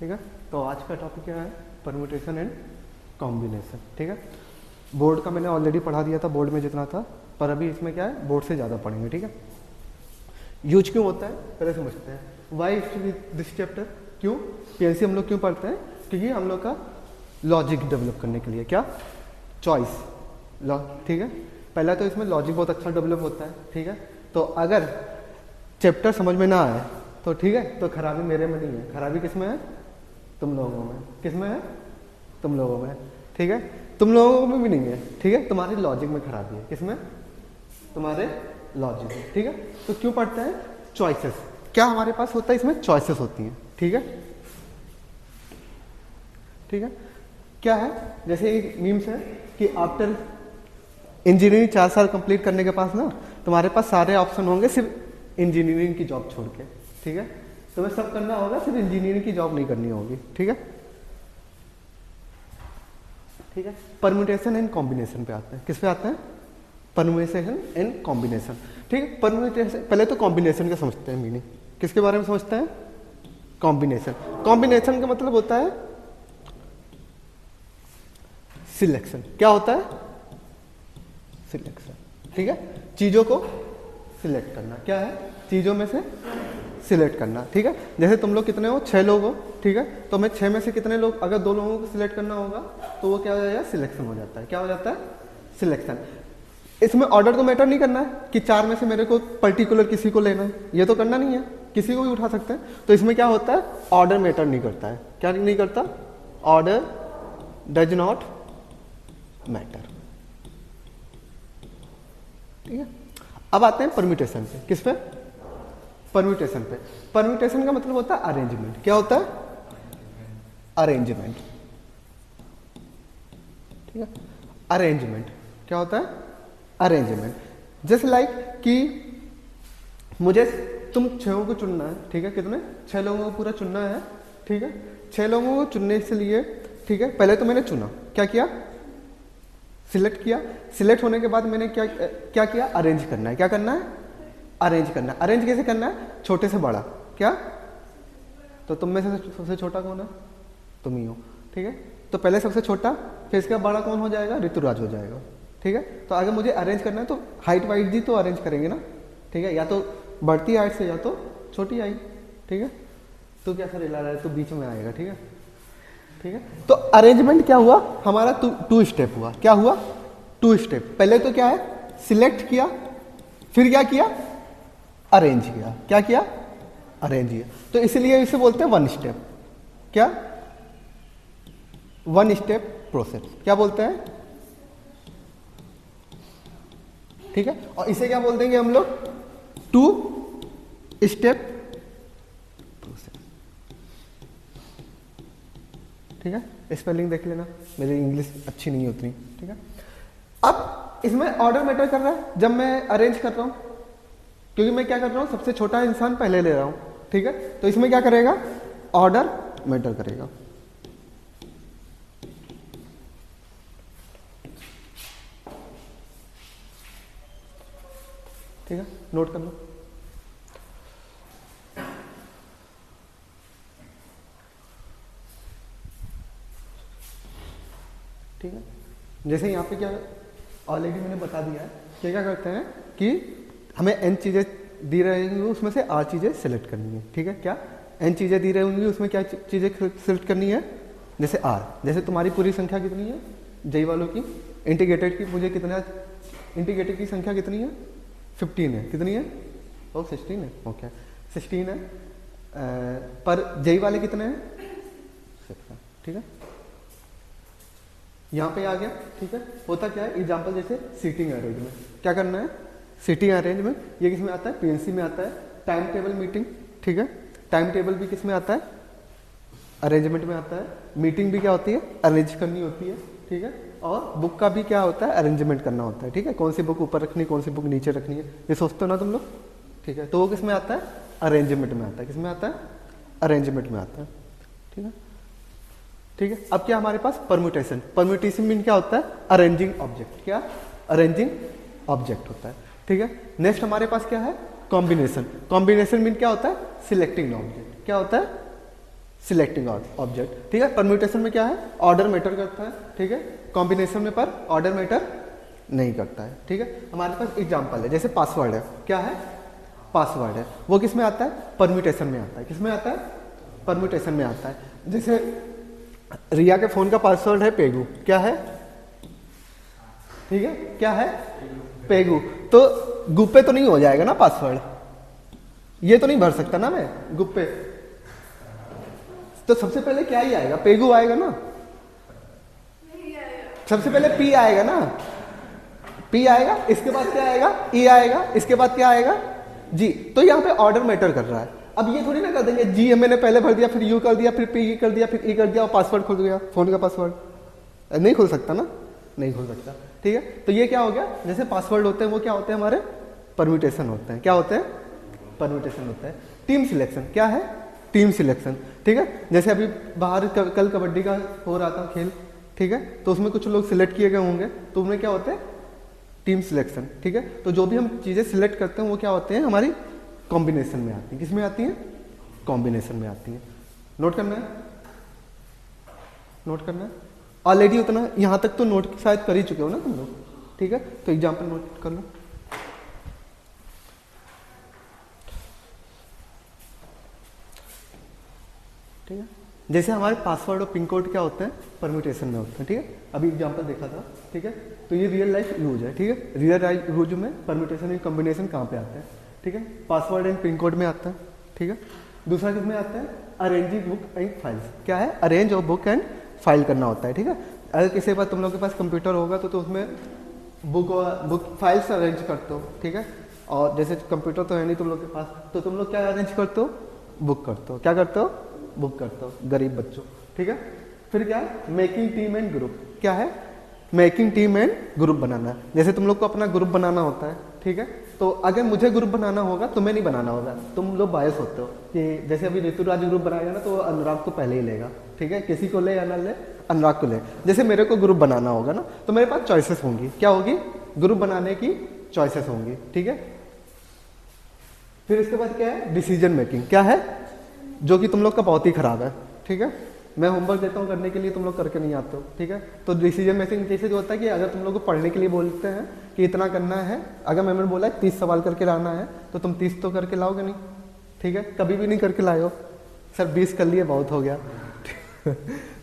ठीक है। तो आज का टॉपिक क्या है, परम्यूटेशन एंड कॉम्बिनेशन। ठीक है, बोर्ड का मैंने ऑलरेडी पढ़ा दिया था, बोर्ड में जितना था, पर अभी इसमें क्या है बोर्ड से ज़्यादा पढ़ेंगे। ठीक है, यूज क्यों होता है पहले समझते हैं। वाई दिस चैप्टर, क्यों पीएनसी हम लोग क्यों पढ़ते हैं, क्योंकि हम लोग का लॉजिक डेवलप करने के लिए, क्या चॉइस लॉ। ठीक है, पहला तो इसमें लॉजिक बहुत अच्छा डेवलप होता है। ठीक है, तो अगर चैप्टर समझ में ना आए तो ठीक है, तो खराबी मेरे में नहीं है, खराबी किस में है, तुम लोगों में। किस में है, तुम लोगों में। ठीक है, तुम लोगों में भी नहीं है। ठीक है, तुम्हारी लॉजिक में खराबी है, किसमें, तुम्हारे लॉजिक में। ठीक है, तो क्यों पढ़ते हैं, चॉइसेस, क्या हमारे पास होता है इसमें, चॉइसेस होती हैं। ठीक है, ठीक है, क्या है, जैसे एक मीम्स है कि आफ्टर इंजीनियरिंग 4 साल कंप्लीट करने के पास ना तुम्हारे पास सारे ऑप्शन होंगे सिर्फ इंजीनियरिंग की जॉब छोड़ के। ठीक है, तुम्हें सब करना होगा, सिर्फ इंजीनियरिंग की जॉब नहीं करनी होगी। ठीक है, ठीक है, परम्यूटेशन एंड कॉम्बिनेशन पे आते हैं। किस पे आते हैं, परम्यूटेशन एंड कॉम्बिनेशन। ठीक है, परम्यूटेशन पहले तो कॉम्बिनेशन का समझते हैं मीनिंग। किसके बारे में समझते हैं, कॉम्बिनेशन। कॉम्बिनेशन का मतलब होता है सिलेक्शन। क्या होता है, सिलेक्शन। ठीक है, चीजों को सिलेक्ट करना। क्या है, चीजों में से सिलेक्ट करना। ठीक है, जैसे तुम लोग कितने हो, 6 लोग हो। ठीक है, तो हमें 6 में से कितने लोग, अगर 2 लोगों को सिलेक्ट करना होगा तो वो क्या हो जाएगा, सिलेक्शन हो जाता है। क्या हो जाता है, सिलेक्शन। इसमें ऑर्डर तो मैटर नहीं करना है कि 4 में से मेरे को पर्टिकुलर किसी को लेना है, ये तो करना नहीं है, किसी को भी उठा सकते हैं। तो इसमें क्या होता है, ऑर्डर मैटर नहीं करता है। क्या नहीं करता, ऑर्डर डज नॉट मैटर। ठीक है, अब आते हैं परम्यूटेशन पे। किस पे, परम्यूटेशन पे। परम्यूटेशन का मतलब होता है अरेंजमेंट। क्या होता है, अरेंजमेंट। ठीक है, अरेंजमेंट क्या होता है, अरेंजमेंट। जैसे लाइक कि मुझे तुम 6 को चुनना है। ठीक है, कितने, 6 लोगों को पूरा चुनना है। ठीक है, 6 लोगों को चुनने के लिए, ठीक है, पहले तो मैंने चुना, क्या किया, सिलेक्ट किया। सिलेक्ट होने के बाद मैंने क्या किया, अरेंज करना है। क्या करना है, अरेंज करना है। अरेंज कैसे करना है, छोटे से बड़ा। क्या, तो तुम में से सबसे छोटा कौन है, तुम ही हो। ठीक है, तो पहले सबसे छोटा, फिर इसका बड़ा कौन हो जाएगा, ऋतुराज हो जाएगा। ठीक है, तो अगर मुझे अरेंज करना है तो हाइट वाइट दी तो अरेंज करेंगे ना। ठीक है, या तो बढ़ती हाइट से या तो छोटी हाइट। ठीक है, तो क्या करे ला रहा है, तो बीच में आएगा। ठीक है, ठीक है, तो अरेंजमेंट क्या हुआ हमारा, टू स्टेप हुआ। क्या हुआ, 2 स्टेप। पहले तो क्या है, सिलेक्ट किया, फिर क्या किया, अरेंज किया। क्या किया, अरेंज किया। तो इसलिए इसे बोलते हैं 1 स्टेप। क्या, 1 स्टेप प्रोसेस। क्या बोलते हैं, ठीक है, और इसे क्या बोल देंगे हम लोग, 2 स्टेप प्रोसेस। ठीक है, स्पेलिंग देख लेना, मेरी इंग्लिश अच्छी नहीं होती। ठीक है, अब इसमें ऑर्डर मैटर कर रहा है जब मैं अरेंज कर रहा हूं, क्योंकि मैं क्या कर रहा हूं, सबसे छोटा इंसान पहले ले रहा हूं। ठीक है, तो इसमें क्या करेगा, ऑर्डर मैटर करेगा। ठीक है, नोट कर लो। ठीक है, जैसे यहाँ पे क्या ऑलरेडी मैंने बता दिया है कि क्या करते हैं कि हमें n चीजें दी रहेंगी, उसमें से r चीजें सिलेक्ट करनी है। ठीक है, क्या n चीजें दी रहेंगी, उसमें क्या चीजें सिलेक्ट करनी है, जैसे r, जैसे तुम्हारी पूरी संख्या कितनी है, जई वालों की, इंटीग्रेटेड की मुझे कितना, इंटीग्रेटेड की संख्या कितनी है, 15 है। कितनी है, ओ 16 है, ओके 16 है, पर जई वाले कितने हैं, 6 है। ठीक है, यहाँ पे आ गया। ठीक है, होता क्या है, एग्जाम्पल जैसे सीटिंग अरेंजमेंट। क्या करना है, सीटिंग अरेंजमेंट, ये किस में आता है, पीएनसी में आता है। टाइम टेबल मीटिंग, ठीक है, टाइम टेबल भी किस में आता है, अरेंजमेंट में आता है। मीटिंग भी क्या होती है, अरेंज करनी होती है। ठीक है, और बुक का भी क्या होता है, अरेंजमेंट करना होता है। ठीक है, कौन सी बुक ऊपर रखनी, कौन सी बुक नीचे रखनी है, ये सोचते हो ना तुम लोग। ठीक है, तो वो किस में आता है, अरेंजमेंट में आता है। किस में आता है, अरेंजमेंट में आता है। ठीक है, ठीक है, अब क्या हमारे पास, परम्यूटेशन। परम्यूटेशन मीन क्या होता है, अरेंजिंग ऑब्जेक्ट। क्या, अरेंजिंग ऑब्जेक्ट होता है। ठीक है, नेक्स्ट हमारे पास क्या है, कॉम्बिनेशन। कॉम्बिनेशन मीन क्या होता है, सिलेक्टिंग ऑब्जेक्ट। क्या होता है, सिलेक्टिंग ऑब्जेक्ट, ठीक है। परम्यूटेशन में क्या है, ऑर्डर मैटर करता है, ठीक है। कॉम्बिनेशन में पर ऑर्डर मैटर नहीं करता है, ठीक है। हमारे पास एग्जांपल है, जैसे पासवर्ड है, क्या है, पासवर्ड है, वो किस में आता है, परम्यूटेशन में आता है। किस में आता है, परम्यूटेशन में आता है। जैसे रिया के फोन का पासवर्ड है पेगू, क्या है, ठीक है, क्या है, पेगू। तो गुप्पे तो नहीं हो जाएगा ना पासवर्ड, ये तो नहीं भर सकता ना मैं गुप्पे, तो सबसे पहले क्या ही आएगा, पेगू आएगा ना, सबसे पहले पी आएगा ना, पी आएगा, इसके बाद क्या आएगा, ई आएगा, इसके बाद क्या आएगा, जी। तो यहाँ पे ऑर्डर मैटर कर रहा है। अब ये थोड़ी ना कर देंगे जी मैंने पहले भर दिया, फिर यू कर दिया, फिर पी कर दिया, फिर ई कर दिया और पासवर्ड खुल गया, फोन का पासवर्ड नहीं खुल सकता ना, नहीं खुल सकता, ठीक है। तो ये क्या हो गया, जैसे पासवर्ड होते हैं वो क्या होते हैं, हमारे परम्यूटेशन होते हैं, क्या होते हैं, परम्यूटेशन होता है। टीम सिलेक्शन क्या है, टीम सिलेक्शन, ठीक है। जैसे अभी बाहर कल कबड्डी का हो रहा था खेल, ठीक है, तो उसमें कुछ लोग सिलेक्ट किए गए होंगे, तो उनमें क्या होते हैं, टीम सिलेक्शन, ठीक है। तो जो भी हम चीजें सिलेक्ट करते हैं वो क्या होते हैं, हमारी कॉम्बिनेशन में आती है। किस में आती है, कॉम्बिनेशन में आती है। नोट करना है, नोट करना है ऑलरेडी उतना, यहां तक तो नोट शायद कर ही चुके हो ना तुम लोग, ठीक है। तो एग्जाम्पल नोट कर लो, ठीक है। जैसे हमारे पासवर्ड और पिन कोड क्या होते हैं, परम्यूटेशन में होते हैं, ठीक है। अभी एग्जांपल देखा था, ठीक है। तो ये रियल लाइफ यूज है, ठीक है। रियल लाइफ यूज में परम्यूटेशन एंड कॉम्बिनेशन कहाँ पे आता है, ठीक है, पासवर्ड एंड पिन कोड में आता है, ठीक है। दूसरा किस में आता है, अरेंजिंग बुक एंड फाइल्स, क्या है, अरेंज और बुक एंड फाइल करना होता है, ठीक है। अगर किसी के पास, तुम लोग के पास कंप्यूटर होगा तो उसमें बुक फाइल्स अरेंज करते हो, ठीक है। और जैसे कंप्यूटर तो है नहीं तुम लोग के पास, तो तुम लोग क्या अरेंज करते हो, बुक करते हो, क्या करते हो, बुक करते हो, गरीब बच्चों, ठीक है। फिर क्या है, मेकिंग टीम एंड ग्रुप, क्या है, मेकिंग टीम एंड ग्रुप बनाना है। जैसे तुम लोग को अपना ग्रुप बनाना होता है, ठीक है। तो अगर मुझे ग्रुप बनाना होगा तुम्हें नहीं बनाना होगा, तुम लोग बायस होते हो कि जैसे अभी ऋतुराज ग्रुप बनाएगा ना तो अनुराग को पहले ही लेगा, ठीक है, किसी को ले या ना ले, अनुराग को ले। जैसे मेरे को ग्रुप बनाना होगा ना तो मेरे पास चॉइसेस होंगी, क्या होगी, ग्रुप बनाने की चॉइसेस होंगी, ठीक है। फिर इसके बाद क्या है, डिसीजन मेकिंग, क्या है, जो कि तुम लोग का बहुत ही खराब है, ठीक है। मैं होमवर्क देता हूँ करने के लिए, तुम लोग करके नहीं आते हो, ठीक है। तो डिसीजन मेकिंग जैसे जो होता है कि अगर तुम लोग को पढ़ने के लिए बोलते हैं कि इतना करना है, अगर मैंने बोला 30 सवाल करके लाना है तो तुम 30 तो करके लाओगे नहीं, ठीक है, कभी भी नहीं करके लाए हो, सर 20 कर लिए बहुत हो गया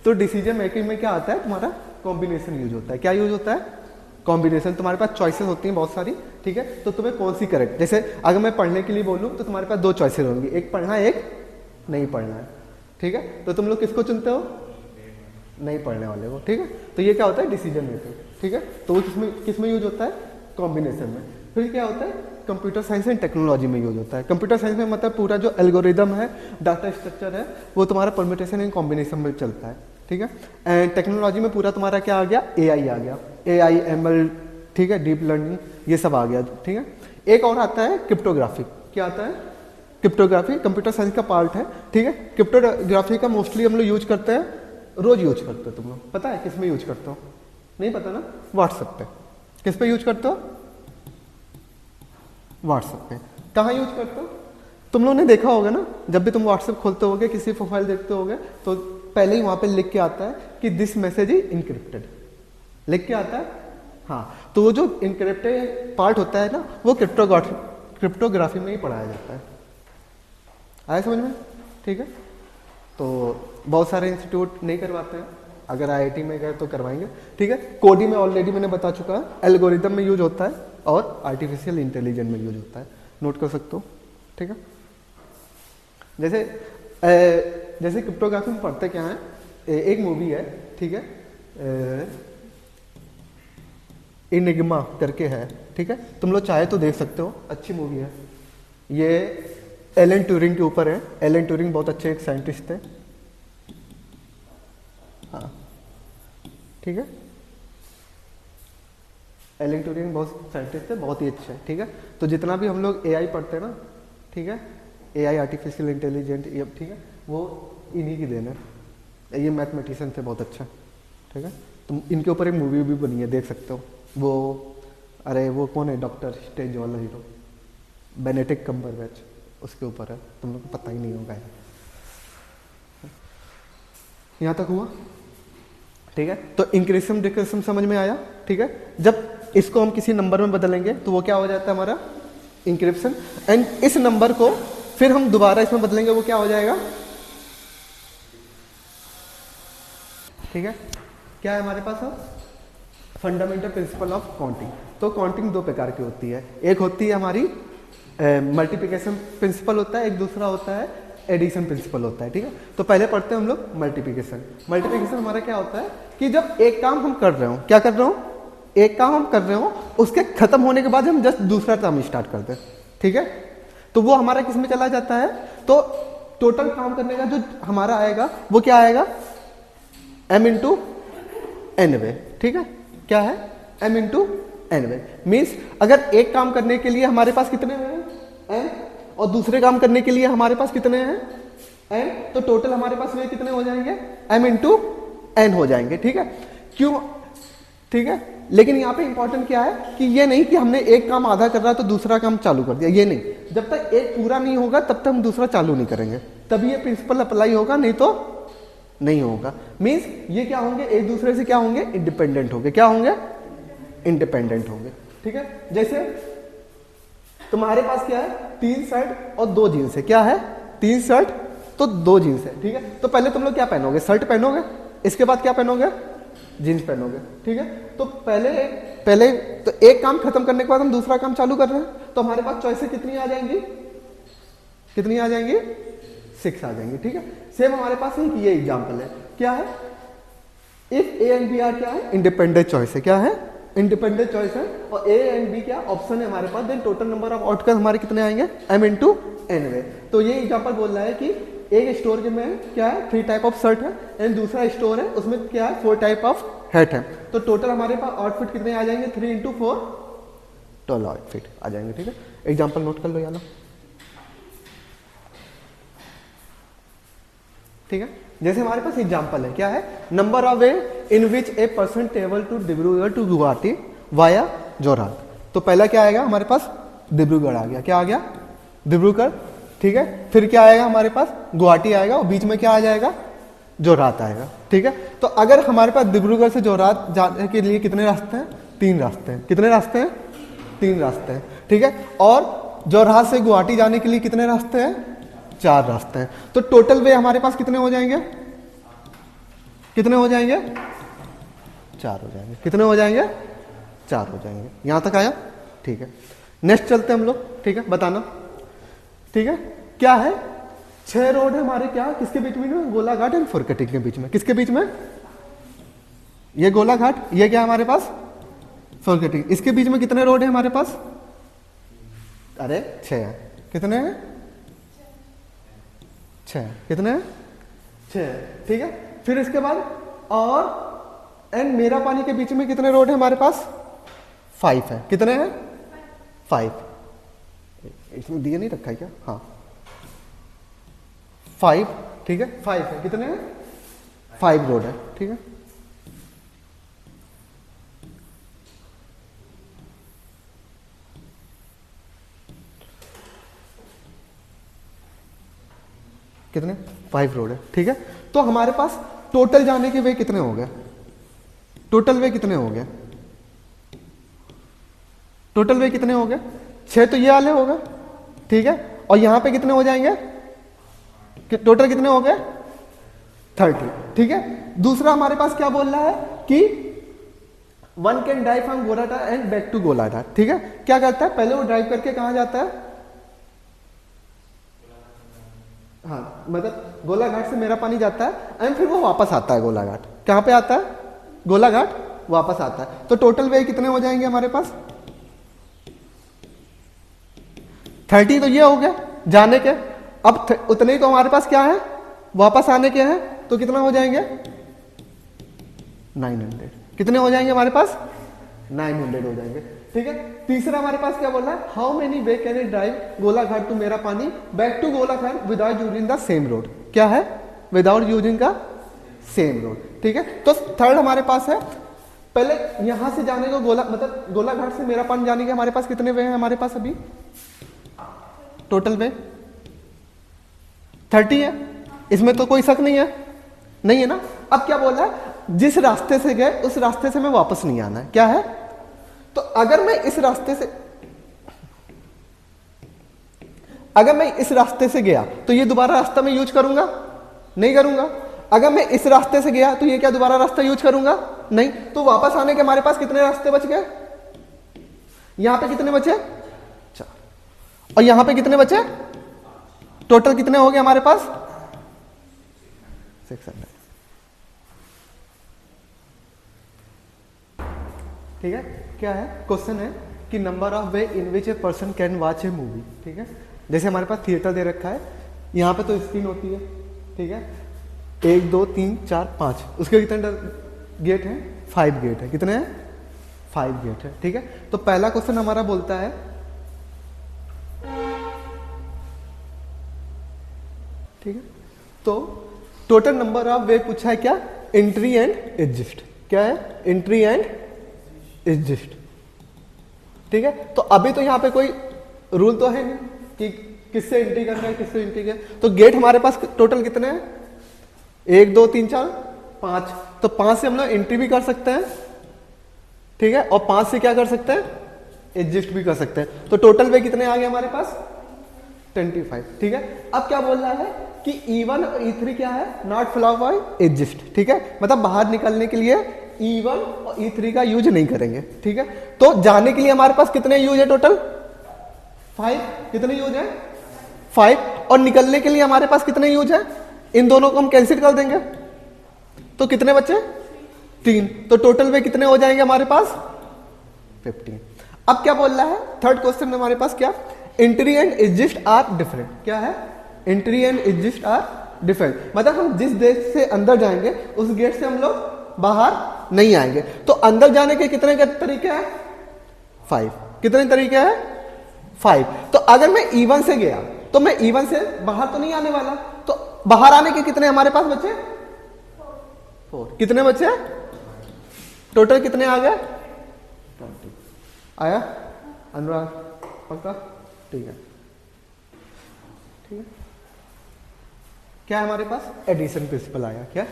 तो डिसीजन मेकिंग में क्या आता है, तुम्हारा कॉम्बिनेशन यूज होता है, क्या यूज होता है, कॉम्बिनेशन। तुम्हारे पास चॉइसेस होती हैं बहुत सारी, ठीक है। तो तुम्हें कौन सी करेक्ट, जैसे अगर मैं पढ़ने के लिए बोलूँ तो तुम्हारे पास 2 चॉइसेस होंगी, एक पढ़ना है, एक नहीं पढ़ना है, ठीक है। तो तुम लोग किसको चुनते हो, नहीं पढ़ने वाले को, ठीक है। तो ये क्या होता है, डिसीजन मेकिंग, ठीक है। तो वो किसमें यूज होता है, कॉम्बिनेशन में। फिर क्या होता है, कंप्यूटर साइंस एंड टेक्नोलॉजी में यूज होता है। कंप्यूटर साइंस में मतलब पूरा जो एल्गोरिदम है, डाटा स्ट्रक्चर है, वो तुम्हारा परम्यूटेशन एंड कॉम्बिनेशन में चलता है, ठीक है। एंड टेक्नोलॉजी में पूरा तुम्हारा क्या आ गया, एआई आ गया, एआई, एमएल, ठीक है, डीप लर्निंग, ये सब आ गया, ठीक है। एक और आता है क्रिप्टोग्राफी, क्या आता है, क्रिप्टोग्राफी कंप्यूटर साइंस का पार्ट है, ठीक है। क्रिप्टोग्राफी का मोस्टली हम लोग यूज करते हैं, रोज यूज करते हो, तुम लोग पता है किस में यूज करते हो, नहीं पता ना, व्हाट्सएप पे। किस पे यूज करते हो, व्हाट्सएप पे। कहाँ यूज करते हो, तुम लोगों ने देखा होगा ना, जब भी तुम व्हाट्सएप खोलते होगे, किसी प्रोफाइल देखते होगे तो पहले ही वहां पे लिख के आता है कि दिस मैसेज इज इनक्रिप्टेड, लिख के आता है, हाँ। तो वो जो इनक्रिप्टेड पार्ट होता है ना, वो क्रिप्टोग्राफी में ही पढ़ाया जाता है, आया समझ में, ठीक है। तो बहुत सारे इंस्टीट्यूट नहीं करवाते हैं, अगर आईआईटी में गए तो करवाएंगे, ठीक है। कोडिंग में ऑलरेडी मैंने बता चुका है, एल्गोरिदम में यूज होता है और आर्टिफिशियल इंटेलिजेंस में यूज होता है, नोट कर सकते हो, ठीक है। जैसे क्रिप्टोग्राफी में पढ़ते क्या है, एक मूवी है, ठीक है, इनिग्मा करके है, ठीक है, तुम लोग चाहे तो देख सकते हो, अच्छी मूवी है। ये एलन ट्यूरिंग के ऊपर है, एलन ट्यूरिंग बहुत अच्छे एक साइंटिस्ट थे, हाँ, ठीक है। एलन ट्यूरिंग बहुत साइंटिस्ट थे, बहुत ही अच्छे, ठीक है। तो जितना भी हम लोग एआई पढ़ते हैं ना, ठीक है, एआई, आर्टिफिशियल इंटेलिजेंट, ये ठीक है, वो इन्हीं की देन है, ये मैथमेटिशियन थे बहुत अच्छा, ठीक है। तो इनके ऊपर एक मूवी भी बनी है, देख सकते हो। वो अरे वो कौन है, डॉक्टर स्ट्रेंज वाला हीरो, बेनेडिक्ट कम्बरबैच, उसके ऊपर है, तुम लोग को पता ही नहीं होगा। यहाँ तक हुआ, ठीक है। तो इंक्रीजन डिक्रीजन समझ में आया, ठीक है। जब इसको हम किसी नंबर में बदलेंगे तो वो क्या हो जाता है हमारा इंक्रिप्शन, एंड इस नंबर को फिर हम दोबारा इसमें बदलेंगे, वो क्या हो जाएगा, ठीक है। क्या है हमारे पास अब फंडामेंटल प्रिंसिपल ऑफ काउंटिंग। तो काउंटिंग दो प्रकार की होती है, एक होती है हमारी मल्टीप्लिकेशन प्रिंसिपल होता है, एक दूसरा होता है एडिशन प्रिंसिपल होता है, ठीक है। तो पहले पढ़ते हैं हम लोग मल्टीप्लिकेशन। मल्टीप्लिकेशन हमारा क्या होता है कि जब एक काम हम कर रहे हो, क्या कर रहे हो, एक काम हम कर रहे हो, उसके खत्म होने के बाद हम जस्ट दूसरा काम स्टार्ट करते हैं, ठीक है। तो वो हमारा किस में चला जाता है, तो टोटल काम करने का जो हमारा आएगा वो क्या आएगा, m इंटू एन वे, ठीक है। क्या है, m इंटू एन वे। मीन्स अगर एक काम करने के लिए हमारे पास कितने हैं n, और दूसरे काम करने के लिए हमारे पास कितने हैं n, तो टोटल हमारे पास वे कितने हो जाएंगे, m इंटू एन हो जाएंगे, ठीक है। क्यों, ठीक है। लेकिन यहाँ पे इंपॉर्टेंट क्या है कि ये नहीं कि हमने एक काम आधा कर रहा तो दूसरा काम चालू कर दिया, ये नहीं। जब तक एक पूरा नहीं होगा तब तक हम दूसरा चालू नहीं करेंगे, तभी ये प्रिंसिपल अप्लाई होगा, नहीं तो नहीं होगा। मीन्स ये क्या होंगे, एक दूसरे से क्या होंगे, इंडिपेंडेंट होंगे। क्या होंगे, इंडिपेंडेंट होंगे, ठीक है। जैसे तुम्हारे पास क्या है, 3 शर्ट और 2 जीन्स है। क्या है, 3 शर्ट तो 2 जीन्स है, ठीक है। तो पहले तुम लोग क्या पहनोगे, शर्ट पहनोगे, इसके बाद क्या पहनोगे, जीन्स पहनोगे, ठीक है। तो पहले तो एक काम खत्म करने के बाद हम दूसरा काम चालू कर रहे हैं, तो हमारे पास चॉइसेस कितनी आ जाएंगी, कितनी आ जाएंगी, 6 आ जाएंगी, ठीक है। सेम हमारे पास एक ये एग्जांपल है, क्या है, if A and B are क्या है, इंडिपेंडेंट चॉइस है। क्या है, इंडिपेंडेंट चॉइस है, और ए एंड बी क्या ऑप्शन है हमारे पास, then total number of outcome हमारे कितने आएंगे, m इंटू एन वे। तो ये एग्जांपल बोल रहा है कि एक स्टोर के में क्या है, 3 टाइप ऑफ शर्ट है, एंड दूसरा स्टोर है उसमें क्या है, 4 टाइप ऑफ हैट है। तो टोटल हमारे पास आउटफिट कितने आ जाएंगे, 3 इंटू 4 12 आउटफिट आ जाएंगे, ठीक है। एग्जाम्पल नोट कर लो यार, ठीक है। जैसे हमारे पास एग्जाम्पल है, क्या है, number of way in which a person travel to Dibrugarh to Guwahati via Jorhat. तो पहला क्या आएगा हमारे पास, डिब्रूगढ़ आ गया, क्या आ गया, डिब्रूगढ़, ठीक है। फिर क्या आएगा हमारे पास, गुवाहाटी आएगा, और बीच में क्या आ जाएगा, जोरहाट आएगा, ठीक है। तो अगर हमारे पास डिब्रूगढ़ से जोरहाट जाने के लिए कितने रास्ते हैं, 3 रास्ते हैं। कितने रास्ते हैं, 3 रास्ते हैं, ठीक है। और जोरहाट से गुवाहाटी जाने के लिए कितने रास्ते हैं, 4 रास्ते हैं। तो टोटल वे हमारे पास कितने हो जाएंगे, कितने हो जाएंगे, 4 हो जाएंगे। कितने हो जाएंगे, 4 हो जाएंगे। यहां तक आया, ठीक है। नेक्स्ट चलते हैं हम लोग, ठीक है, बताना, ठीक है। क्या है, 6 रोड है हमारे, क्या किसके बीच में, गोलाघाट एंड फुरकटी के बीच में। किसके बीच में, ये गोलाघाट, ये क्या हमारे पास फुरकटी। इसके बीच में कितने रोड है हमारे पास, अरे 6 है। कितने हैं, 6। कितने हैं, 6, ठीक है। फिर इसके बाद और एंड मेरा पानी के बीच में कितने रोड है हमारे पास, 5 है। कितने हैं, 5। इसमें दिए नहीं रखा है क्या, हाँ 5, ठीक है, 5 है। कितने हैं, 5 रोड है, ठीक है। कितने, 5 रोड है, ठीक है। तो हमारे पास टोटल जाने के वे कितने हो गए, टोटल वे कितने हो गए, टोटल वे कितने हो गए, 6 तो ये वाले हो गए, ठीक है। और यहां पे कितने हो जाएंगे, टोटल कितने हो गए, 30, ठीक है। दूसरा हमारे पास क्या बोल रहा है कि 1 can drive from Golaghat and back to Golaghat, ठीक है। क्या करता है, पहले वो ड्राइव करके कहां जाता है, हाँ मतलब गोलाघाट से मेरा पानी जाता है एंड फिर वो वापस आता है गोलाघाट। कहां पे आता है, गोलाघाट वापस आता है। तो टोटल वे कितने हो जाएंगे हमारे पास, 30 तो ये हो गया जाने के। अब उतने ही तो हमारे पास क्या है, वापस आने के हैं, तो कितना हो जाएंगे, 900। कितने हो जाएंगे हमारे पास, 900 हो जाएंगे, ठीक है। तीसरा हमारे पास क्या बोल रहा है, how many way can I drive Golaghat to Merapani back to Golaghat without using the same road. क्या है, विदाउट यूजिंग का सेम रोड, ठीक है। तो थर्ड हमारे पास है, पहले यहां से जाने को मतलब गोलाघाट से मेरा पानी जाने के हमारे पास कितने वे हैं, हमारे पास अभी टोटल वे 30 है, इसमें तो कोई शक नहीं है, नहीं है ना। अब क्या बोल रहा है, जिस रास्ते से गए उस रास्ते से मैं वापस नहीं आना है, क्या है। तो अगर मैं इस रास्ते से गया तो ये दोबारा रास्ता मैं यूज करूंगा, नहीं करूंगा। अगर मैं इस रास्ते से गया तो ये क्या दोबारा रास्ता यूज करूंगा, नहीं। तो वापस आने के हमारे पास कितने रास्ते बच गए, यहां पे कितने बचे, 4, और यहां पे कितने बचे, टोटल कितने हो गए हमारे पास, 600। ठीक है, क्या है क्वेश्चन है कि number of way in which a person can watch A movie. ठीक है, जैसे हमारे पास थिएटर दे रखा है, यहाँ पे तो स्क्रीन होती है, ठीक है, 1 2 3 4 5, उसके कितने गेट हैं, 5 गेट है, कितने हैं, 5 गेट है। ठीक है, तो पहला क्वेश्चन हमारा बोलता है, ठीक है, तो टोटल नंबर ऑफ वे पूछा है क्या, एंट्री एंड एग्जिस्ट, क्या है, एंट्री एंड एग्जिस्ट। ठीक है, तो अभी तो यहां पे कोई रूल तो है नहीं कि किससे एंट्री करना है, किससे एंट्री करना है। तो गेट हमारे पास टोटल कितने हैं, 1 2 3 4 5, तो 5 से हम लोग एंट्री भी कर सकते हैं, ठीक है, और 5 से क्या कर सकते हैं, एग्जिस्ट भी कर सकते हैं। तो टोटल वे कितने आ गए हमारे पास, 25। ठीक है, अब क्या बोल रहा है कि E1 और E3 क्या है, नॉट फ्लॉ बाय एग्जिस्ट। ठीक है, मतलब बाहर निकलने के लिए E1 और E3 का यूज नहीं करेंगे। ठीक है, तो जाने के लिए हमारे पास कितने यूज है टोटल, 5, कितने यूज है, 5, और निकलने के लिए हमारे पास कितने यूज है, इन दोनों को हम कैंसिल कर देंगे, तो कितने बचे, 3, तो टोटल वे कितने हो जाएंगे हमारे पास, 15। अब क्या बोल रहा है, थर्ड क्वेश्चन में हमारे पास क्या, entry and exist are different, क्या है, entry and exist are different, मतलब हम जिस गेट से अंदर जाएंगे उस गेट से हम लोग बाहर नहीं आएंगे। तो अंदर जाने के कितने तरीके हैं, 5, कितने तरीके हैं, 5। तो अगर मैं E1 से गया तो मैं E1 से बाहर तो नहीं आने वाला, तो बाहर आने के कितने हमारे पास बचे, 4, कितने बचे, टोटल कितने आ गए, 20। आया अनुराग, पक्का, ठीक है, ठीक है। क्या है हमारे पास, एडिशन प्रिंसिपल आया, क्या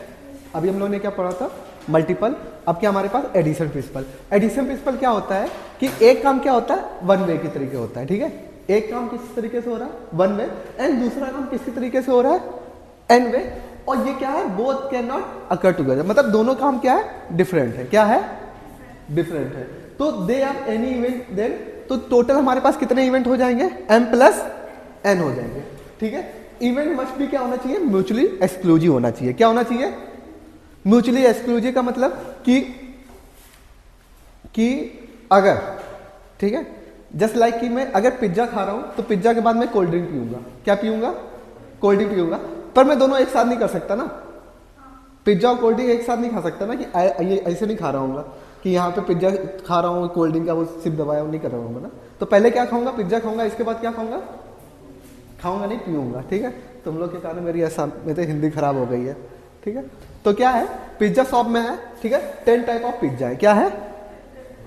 अभी हम लोगों ने क्या पढ़ा था, मल्टीपल। अब क्या हमारे पास, एडिशन प्रिंसिपल। एडिशन प्रिंसिपल क्या होता है कि एक काम क्या होता है, 1 वे की तरीके होता है। ठीक है, एक काम किस तरीके से हो रहा है, 1 वे, एंड दूसरा काम किस तरीके से हो रहा है, n वे, और ये क्या है, both can not occur together, मतलब दोनों काम क्या है, डिफरेंट है, क्या है, डिफरेंट है। तो they are any event then, तो टोटल हमारे पास कितने इवेंट हो जाएंगे, m+n हो जाएंगे। ठीक है, इवेंट मस्ट भी क्या होना चाहिए, म्यूचुअली एक्सक्लूसिव होना चाहिए, क्या होना चाहिए, म्यूचुअली एक्सक्लूसिव का मतलब कि अगर, ठीक है, जस्ट लाइक कि मैं अगर पिज्जा खा रहा हूं तो पिज्जा के बाद मैं कोल्ड ड्रिंक पीऊंगा, क्या पीऊंगा, कोल्ड ड्रिंक पीऊंगा, पर मैं दोनों एक साथ नहीं कर सकता ना, पिज्जा और कोल्ड ड्रिंक एक साथ नहीं खा सकता ना, कि ये ऐसे नहीं खा रहा हूँ कि यहाँ पे पिज्जा खा रहा हूँ, कोल्ड ड्रिंक का वो सिप दबाया नहीं कर रहा हूँ ना। तो पहले क्या खाऊंगा, पिज्जा खाऊंगा, इसके बाद क्या खाऊंगा, खाऊंगा नहीं, पीऊंगा। ठीक है, तुम लोग के कारण मेरी ऐसा में तो हिंदी खराब हो गई है। ठीक है, तो क्या है, पिज्जा शॉप में है, ठीक है, 10 टाइप ऑफ पिज्जा है, क्या है,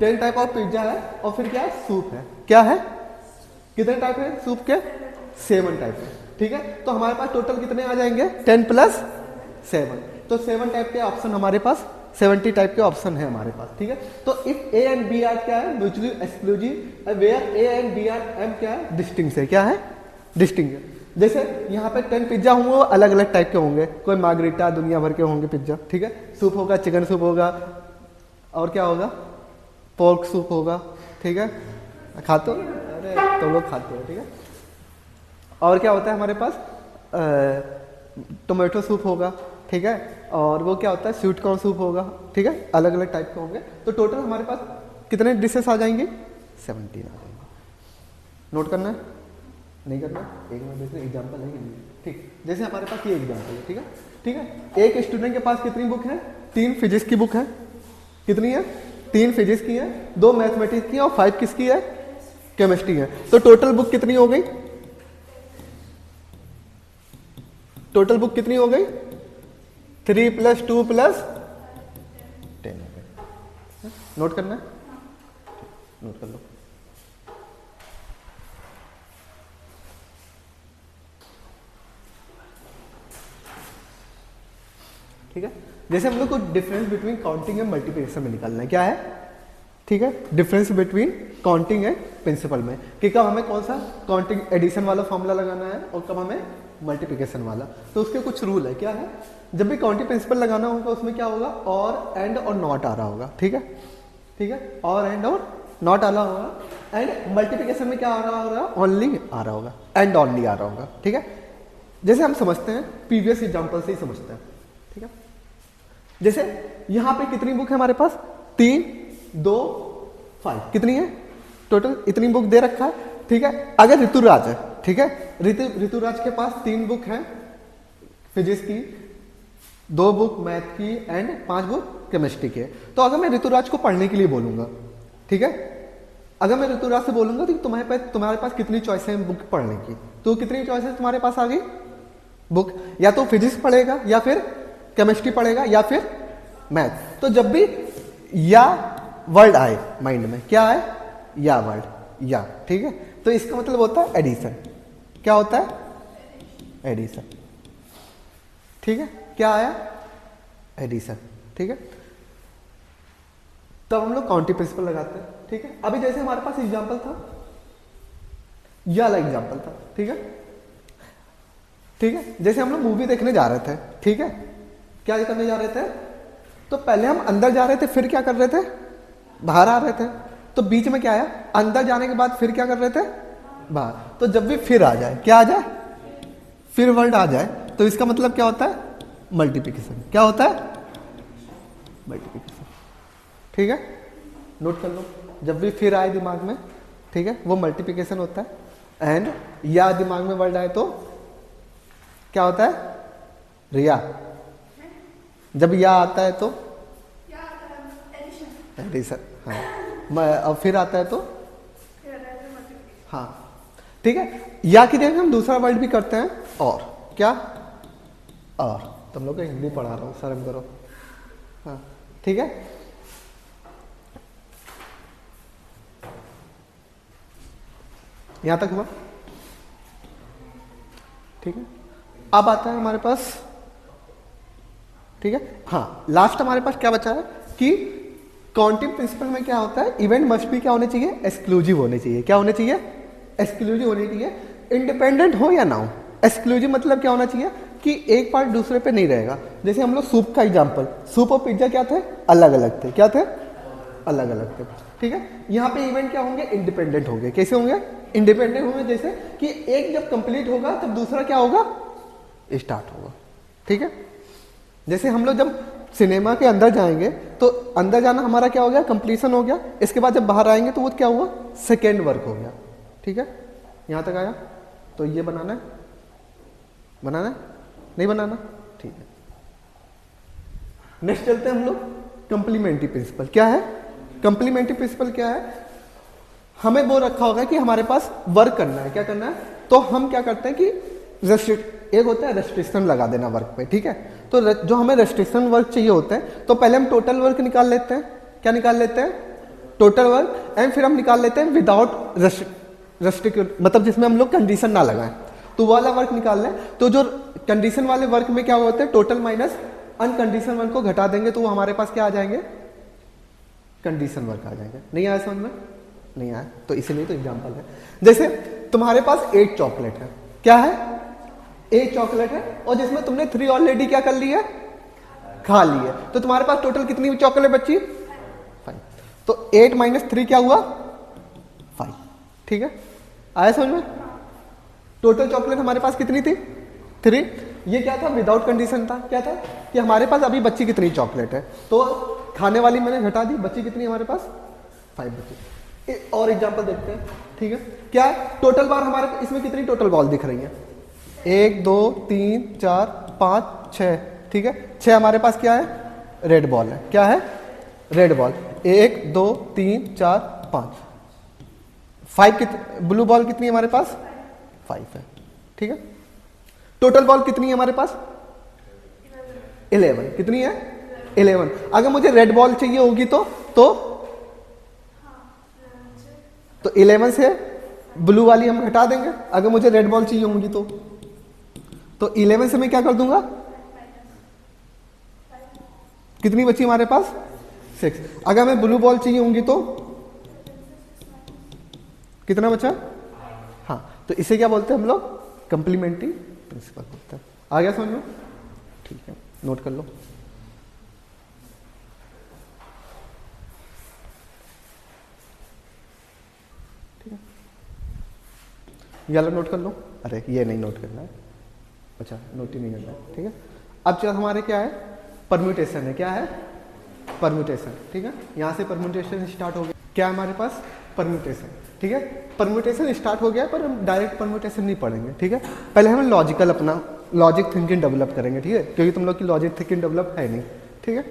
10 टाइप ऑफ पिज्जा है, और फिर क्या है, सूप है, क्या है, कितने टाइप है सूप के, 7 टाइप है। ठीक है, तो हमारे पास टोटल कितने आ जाएंगे, 10 + 7, तो 7 टाइप के ऑप्शन हमारे पास, 70 टाइप के ऑप्शन है हमारे पास। ठीक है, तो if A and B are क्या है, mutually exclusive, where A and B are M क्या है, डिस्टिंक्ट है, क्या है, डिस्टिंक्ट है। जैसे यहाँ पे 10 पिज्जा होंगे, वो अलग अलग टाइप के होंगे, कोई मार्गरीटा, दुनिया भर के होंगे पिज्जा। ठीक है, सूप होगा, चिकन सूप होगा, और क्या होगा, पोर्क सूप होगा। ठीक है, खाते हो, अरे तुम लोग खाते हो। ठीक है, और क्या होता है हमारे पास, टोमेटो सूप होगा। ठीक है, और वो क्या होता है, स्वीट कॉर्न सूप होगा। ठीक है, अलग अलग टाइप के होंगे। तो टोटल हमारे पास कितने डिशेस आ जाएंगे, 17 आ जाएंगे। नोट करना है, नहीं करना, एक मिनट देखते एग्जाम्पल है कि नहीं। ठीक, जैसे हमारे पास ये एग्जाम्पल है। ठीक है, ठीक है, एक स्टूडेंट के पास कितनी बुक है, 3 फिजिक्स की बुक है, कितनी है, 3 फिजिक्स की है, 2 मैथमेटिक्स की है, और 5 किसकी है, केमिस्ट्री है। तो टोटल बुक कितनी हो गई, टोटल बुक कितनी हो गई, 3 + 2 + 10 हो गई। नोट करना है, नोट कर लो। ठीक है। जैसे हम लोग को difference between counting and multiplication में निकालना है, क्या है, ठीक है, difference between counting and principle में, कि कब हमें कौन सा काउंटिंग एडिशन वाला फॉर्मूला लगाना है और कब हमें मल्टीप्लिकेशन वाला। तो उसके कुछ रूल है, क्या है, जब भी काउंटिंग प्रिंसिपल लगाना होगा उसमें क्या होगा, और एंड और नॉट आ रहा होगा, ठीक है, ठीक है, और एंड और नॉट आ रहा होगा। एंड मल्टीप्लिकेशन में क्या आ रहा होगा, ओनली आ रहा होगा, एंड ओनली आ रहा होगा, ठीक है। जैसे हम समझते हैं प्रीवियस एग्जांपल से ही समझते हैं, ठीक है। जैसे यहां पे कितनी बुक है हमारे पास, 3 2 5, कितनी है टोटल, इतनी बुक दे रखा है, ठीक है। अगर ऋतुराज है, ठीक है, ऋतुराज के पास 3 बुक है फिजिक्स की, 2 बुक मैथ की एंड 5 बुक केमिस्ट्री के। तो अगर मैं ऋतुराज को पढ़ने के लिए बोलूंगा, ठीक है, अगर मैं ऋतुराज से बोलूंगा तो तुम्हारे पास कितनी चॉइस है बुक पढ़ने की, तो कितनी चॉइस है तुम्हारे पास आ गई बुक, या तो फिजिक्स पढ़ेगा या फिर केमिस्ट्री पढ़ेगा या फिर मैथ। तो जब भी या वर्ड आए माइंड में, क्या आए, या वर्ड, या, ठीक है, तो इसका मतलब होता है एडिशन। क्या होता है, एडिशन, ठीक है, क्या आया, एडिशन, ठीक है। तब हम लोग काउंटिंग प्रिंसिपल लगाते हैं, ठीक है। अभी जैसे हमारे पास एग्जांपल था, यह वाला एग्जांपल था, ठीक है, ठीक है। जैसे हम लोग मूवी देखने जा रहे थे, ठीक है, क्या करने जा रहे थे, तो पहले हम अंदर जा रहे थे, फिर क्या कर रहे थे, बाहर आ रहे थे। तो बीच में क्या आया, अंदर जाने के बाद फिर क्या कर रहे थे, बाहर। तो जब भी फिर आ जाए, क्या आ जाए, फिर वर्ड आ जाए, तो इसका मतलब क्या होता है, मल्टीप्लिकेशन। क्या होता है, मल्टीप्लिकेशन, ठीक है, नोट कर लो। जब भी फिर आए दिमाग में, ठीक है, वो मल्टीप्लिकेशन होता है। एंड या दिमाग में वर्ड आए तो क्या होता है, रिया। जब या आता है तो एडिशन, हाँ। अब फिर आता है तो, हाँ, ठीक है। या की जगह हम दूसरा वर्ड भी करते हैं, और, क्या, और। तुम लोग को हिंदी पढ़ा रहा हूं, शर्म करो, हाँ, ठीक है। यहां तक हुआ, ठीक है। अब आता है हमारे पास, ठीक है, हाँ, लास्ट हमारे पास क्या बचा है कि काउंटिंग प्रिंसिपल में क्या होता है, इवेंट मस्ट भी क्या होने चाहिए, एक्सक्लूसिव होने चाहिए। क्या होने चाहिए, एक्सक्लूसिव होने चाहिए, इंडिपेंडेंट हो या ना हो। एक्सक्लूसिव मतलब क्या होना चाहिए कि एक पार्ट दूसरे पे नहीं रहेगा। जैसे हम लोग सूप का एग्जांपल, सूप और पिज्जा क्या थे, अलग अलग थे, क्या थे, अलग अलग थे, ठीक है। यहाँ पे इवेंट क्या होंगे, इंडिपेंडेंट होंगे। कैसे होंगे, इंडिपेंडेंट होंगे, जैसे कि एक जब कंप्लीट होगा तब दूसरा क्या होगा, स्टार्ट होगा, ठीक है। जैसे हम लोग जब सिनेमा के अंदर जाएंगे तो अंदर जाना हमारा क्या हो गया, कंप्लीशन हो गया। इसके बाद जब बाहर आएंगे तो वो क्या हुआ, सेकेंड वर्क हो गया, ठीक है। यहां तक आया, तो ये बनाना है, बनाना है, नहीं बनाना, ठीक है। नेक्स्ट चलते हैं हम लोग कंप्लीमेंट्री प्रिंसिपल। क्या है कंप्लीमेंट्री प्रिंसिपल, क्या है, हमें वो रखा होगा कि हमारे पास वर्क करना है, क्या करना है, तो हम क्या करते हैं कि एक होता है रेस्ट्रिक्शन लगा देना वर्क पे, ठीक है। तो जो हमें रेस्ट्रिक्शन वर्क चाहिए होता है, तो पहले हम टोटल वर्क निकाल लेते हैं। क्या निकाल लेते हैं, टोटल वर्क। एंड फिर हम निकाल लेते हैं विदाउट रेस्ट्रिक्ट, मतलब जिसमें हम लोग कंडीशन ना लगाएं, तो वाला वर्क निकाल लें। तो जो कंडीशन वाले वर्क में क्या होता है, टोटल माइनस अनकंडीशन वर्क को घटा देंगे तो वो हमारे पास क्या आ जाएंगे, कंडीशन वर्क आ जाएंगे। नहीं आया समझ में, नहीं आया, तो इसीलिए तो एग्जांपल है। जैसे तुम्हारे पास 8 चॉकलेट है, क्या है, 8 चॉकलेट है, और जिसमें तुमने 3 ऑलरेडी क्या कर ली है, खा ली है। तो तुम्हारे पास टोटल कितनी चॉकलेट बची, 5। तो 8 माइनस 3 क्या हुआ, 5, ठीक है। आया समझ में, टोटल चॉकलेट हमारे पास कितनी थी, 3। ये क्या था, विदाउट कंडीशन था। क्या था कि हमारे पास अभी बच्ची कितनी चॉकलेट है, तो खाने वाली मैंने घटा दी, बच्ची कितनी हमारे पास, 5 बच्ची। और एग्जांपल देखते हैं, ठीक है। क्या टोटल बार हमारे इसमें कितनी टोटल बॉल दिख रही है, 1 2 3 4 5 6, ठीक है। 6 हमारे पास क्या है, रेड बॉल है, क्या है, रेड बॉल। 1 2 3 4 5, 5 ब्लू बॉल कितनी है हमारे पास, 5 है, ठीक है। टोटल बॉल कितनी है हमारे पास, 11, कितनी है, 11। अगर मुझे रेड बॉल चाहिए होगी तो 11 से ब्लू वाली हम हटा देंगे। अगर मुझे रेड बॉल चाहिए होगी तो 11 से मैं क्या कर दूंगा, कितनी बची हमारे पास 6। अगर हमें ब्लू बॉल चाहिए होंगी तो कितना बचा, हाँ, तो इसे क्या बोलते हैं हम लोग, कंप्लीमेंट्री प्रिंसिपल बोलते हैं। आ गया समझ में, ठीक है, नोट कर लो। ठीक है, ये वाला नोट कर लो, अरे ये नहीं नोट करना है, अच्छा नोट ही नहीं करना है, ठीक है। अब जो हमारे क्या है, परम्यूटेशन है, क्या है, परम्यूटेशन, ठीक है। यहां से परम्यूटेशन स्टार्ट हो गया, क्या है हमारे पास, परम्यूटेशन, ठीक है। परम्यूटेशन स्टार्ट हो गया, पर हम डायरेक्ट परम्यूटेशन नहीं पढ़ेंगे, ठीक है। पहले हम लॉजिकल अपना लॉजिक थिंकिंग डेवलप करेंगे, ठीक है, क्योंकि तुम लोग की लॉजिक थिंकिंग डेवलप है नहीं, ठीक है।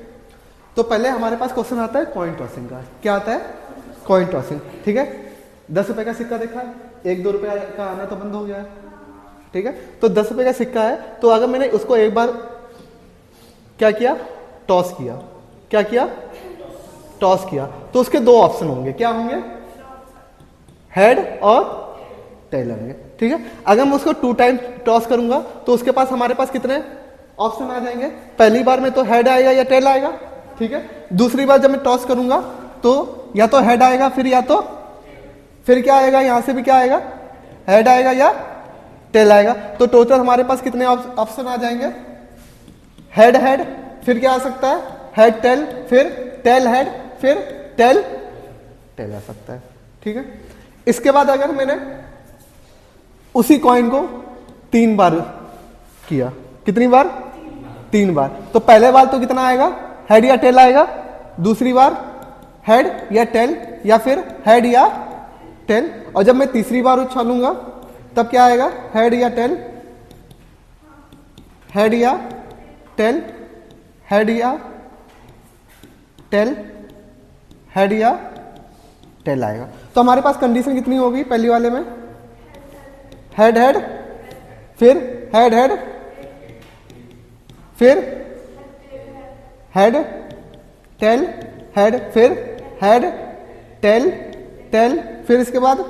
तो पहले हमारे पास क्वेश्चन आता है कॉइन टॉसिंग का, क्या आता है, कॉइन टॉसिंग, ठीक है। 10 रुपए का सिक्का देखा है, 1-2 रुपए का आना तो बंद हो गया है, ठीक है। तो 10 रुपए का सिक्का है, तो अगर मैंने उसको एक बार क्या किया, टॉस किया, क्या किया, टॉस किया, तो उसके 2 ऑप्शन होंगे, क्या होंगे, हेड और टेल होंगे, ठीक है। अगर मैं उसको 2 टाइम टॉस करूंगा तो उसके पास हमारे पास कितने ऑप्शन आ जाएंगे, पहली बार में तो हेड आएगा या टेल आएगा, ठीक है। दूसरी बार जब मैं टॉस करूंगा तो या तो हेड आएगा, फिर क्या आएगा, यहां से भी क्या आएगा, हेड आएगा या टेल आएगा। तो टोटल हमारे पास कितने ऑप्शन आ जाएंगे, हेड हेड, फिर क्या आ सकता है, हेड टेल, फिर टेल हेड, फिर टेल टेल आ सकता है, ठीक है। इसके बाद अगर मैंने उसी कॉइन को 3 बार किया, कितनी बार, 3 बार, तो पहले बार तो कितना आएगा, हेड या टेल आएगा, दूसरी बार हेड या टेल, या फिर हेड या टेल, और जब मैं तीसरी बार उछालूंगा तब क्या आएगा, हेड या टेल, हेड या टेल, हेड या टेल, हेड या टेल आएगा। तो हमारे पास कंडीशन कितनी होगी पहली वाले में, हेड हेड, फिर हेड हेड, फिर हेड टेल हेड, फिर हेड टेल टेल, फिर इसके बाद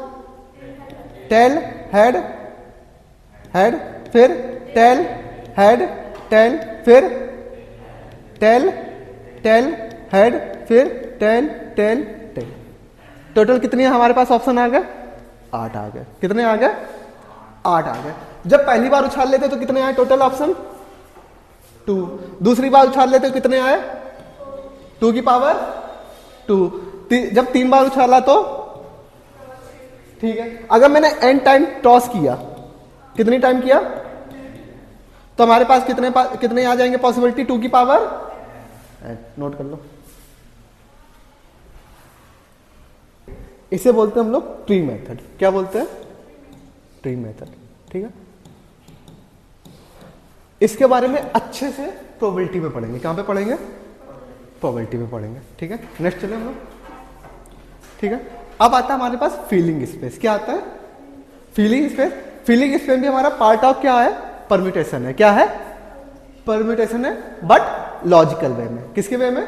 टेल हेड हेड, फिर टेल हेड टेल, फिर टेल टेल हेड, फिर टेल टेल टेल। टोटल कितनी हमारे पास ऑप्शन आ गए, 8 आ गए, कितने आ गए, 8 आ गए। जब पहली बार उछाल लेते तो कितने आए टोटल ऑप्शन, 2। दूसरी बार उछाल लेते तो कितने आए, 2 की पावर 2। जब 3 बार उछाला तो ठीक है। अगर मैंने n टाइम टॉस किया, कितनी टाइम किया, तो हमारे पास कितने आ जाएंगे पॉसिबिलिटी, 2 की पावर, नोट कर लो, इसे बोलते हैं हम लोग ट्री मेथड, क्या बोलते हैं, ट्री मेथड, ठीक है। इसके बारे में अच्छे से प्रोबेबिलिटी में पढ़ेंगे, कहां पे पढ़ेंगे, प्रोबेबिलिटी में पढ़ेंगे, ठीक है। नेक्स्ट चले हम लोग, ठीक है। अब आता है हमारे पास फीलिंग स्पेस, क्या आता है, फीलिंग स्पेस। फीलिंग स्पेस भी हमारा पार्ट ऑफ क्या है, परम्यूटेशन है, क्या है, परम्यूटेशन है, बट लॉजिकल वे में, किसके वे में,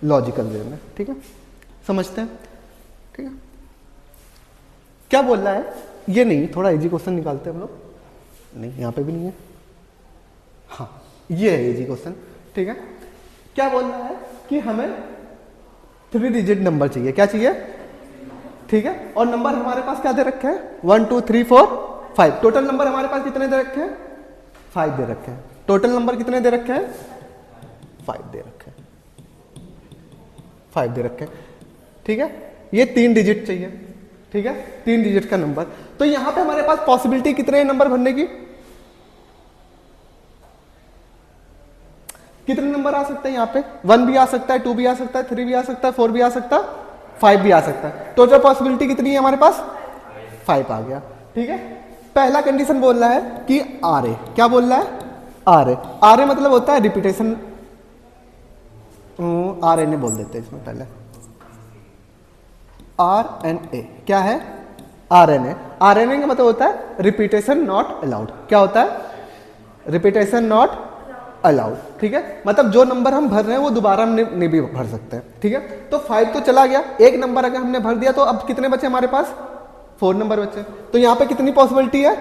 लॉजिकल वे में, ठीक है। समझते हैं, ठीक है। क्या बोल रहा है, ये नहीं, थोड़ा इजी क्वेश्चन निकालते हैं हम लोग, नहीं यहां पे भी नहीं है, हाँ ये है इजी क्वेश्चन, ठीक है। क्या बोल रहा है कि हमें 3 डिजिट नंबर चाहिए, क्या चाहिए, ठीक है। और नंबर हमारे पास क्या दे रखे हैं, 1 2 3 4 5। टोटल नंबर हमारे पास कितने दे रखे हैं, 5 दे रखे हैं। टोटल नंबर कितने दे रखे हैं, 5 दे रखे हैं, 5 दे रखे हैं, ठीक है। ये 3 डिजिट चाहिए, ठीक है, 3 डिजिट का नंबर। तो यहां पे हमारे पास पॉसिबिलिटी कितने नंबर भरने की, कितने नंबर आ सकते हैं यहाँ पे, 1 भी आ सकता है, 2 भी आ सकता है, 3 भी आ सकता है, 4 भी आ सकता है, 5 भी आ सकता है। टोटल पॉसिबिलिटी कितनी है हमारे पास, 5 आ गया, ठीक है। पहला कंडीशन बोल रहा है कि आर ए, क्या बोल रहा है, आर ए। आर ए मतलब होता है रिपीटेशन, आर एन ए बोल देते हैं इसमें पहले, आर एन ए क्या है, R N A. R N A का मतलब होता है रिपीटेशन नॉट अलाउड, क्या होता है, रिपीटेशन नॉट अलाउड, ठीक है। मतलब जो नंबर हम भर रहे हैं वो दोबारा हम नहीं भी भर सकते हैं, ठीक है। तो 5 तो चला गया, एक नंबर अगर हमने भर दिया तो अब कितने बचे हमारे पास, 4 नंबर बचे। तो यहाँ पे कितनी पॉसिबिलिटी है,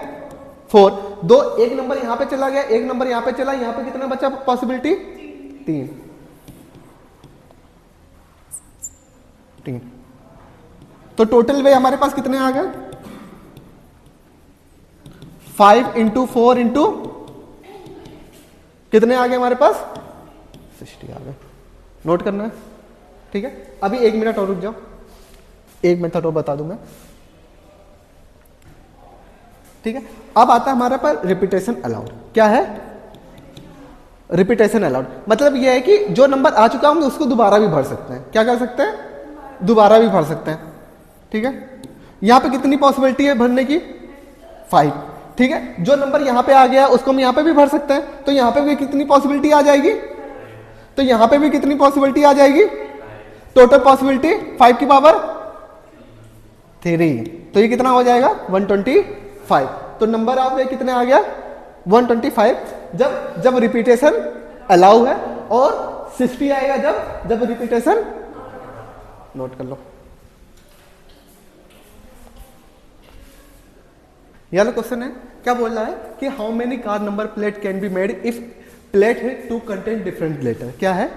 4। एक नंबर यहाँ पे चला गया, एक नंबर यहाँ पे चला, यहाँ पे कितना बचा पॉसिबिलिटी, 3। 15। तो टोटल वे हमारे पास कितने आ गए? 5 इंटू 4 इंटू कितने आ गए हमारे पास? 60 आ गए। नोट करना है, ठीक है। अभी 1 मिनट और रुक जाओ, 1 मिनट और बता दूं मैं, ठीक है। अब आता है हमारे पास रिपीटेशन अलाउड। क्या है? रिपीटेशन अलाउड मतलब यह है कि जो नंबर आ चुका हम उसको दोबारा भी भर सकते हैं। क्या कर सकते हैं? दोबारा भी भर सकते हैं, ठीक है। यहां पे कितनी पॉसिबिलिटी है भरने की? 5, ठीक है। जो नंबर यहां पे आ गया उसको हम यहां पे भी भर सकते हैं, तो यहां पे भी कितनी पॉसिबिलिटी आ जाएगी? तो यहां पे भी कितनी पॉसिबिलिटी आ जाएगी? टोटल पॉसिबिलिटी 5 की पावर 3, तो ये कितना हो जाएगा? 125। तो नंबर ऑफ वे कितने आ गया? 125। जब रिपीटेशन अलाउ है, और 60 आएगा जब रिपीटेशन, नोट कर लो। यह वाला क्वेश्चन है, क्या बोल रहा है कि how many car number plate can be made if plate है टू कंटेंट डिफरेंट लेटर। क्या है?